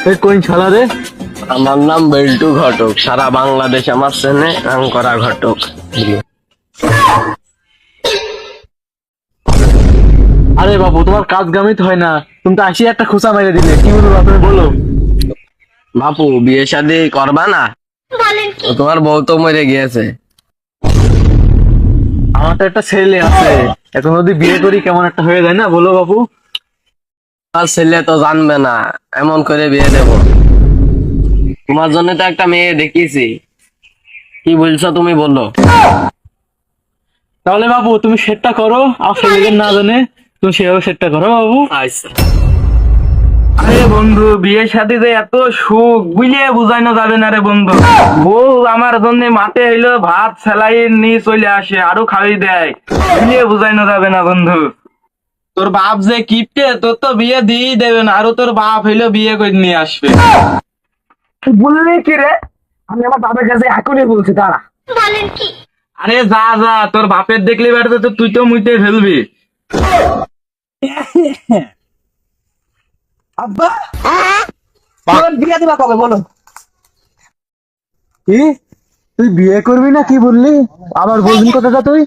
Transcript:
কোন শালা রে? আমার নাম বেল্টু ঘটক, সারা বাংলাদেশ আমার চেনে নাম করা ঘটক। আরে বাবু, তোমার কাজ গামিত হয় না, তুমি তো আসি একটা খোঁচা মেরে দিলে। কি বলবো তুমি বলো। বাপু বিয়ে শাদী করবা না? তোমার বউ তো মরে গিয়েছে। আমার তো একটা ছেলে আছে, এখন যদি বিয়ে করি কেমন একটা হয়ে যায় না, বলো বাবু। তোমার ছেলে তো জানবে না, এমন করে বিয়ে দেব। তোমার জন্য তো একটা মেয়ে দেখিয়েছি, কি বলছো তুমি বলো। তাহলে বাবু তুমি সেটটা করো, আর ছেলেদের না জানে তুমি সেভাবে সেটটা করো বাবু। আচ্ছা। আরে বন্ধু, বিয়ে শাদীতে এত সুখ বুঝিয়ে বুঝাইনো যাবে না রে বন্ধু। বউ আমার জন্য মাঠে হইলো ভাত সেলাইন নিয়ে চলে আসে, আরো খাওয়াই দেয়, বুঝিয়ে বুঝাইনো যাবে না বন্ধু। তোর বাপ যে কিপটে, তোর তো বিয়ে দিয়েই দেবে না, আরো তোর বাপ হইলো বিয়ে করে নিয়ে আসবে। বললি কি রে? আমি আমার বাপের কাছে এখনই বলছি, দাঁড়া। আরে যা যা, তোর বাপের দেখলি বেড়াতে তো তুই তো মুইতে ফেলবি। আব্বা, তোর বিয়ে দিবা কবে বলো? কি তুই বিয়ে করবি না? কি বললি? আবার বলবি কথাটা তুই?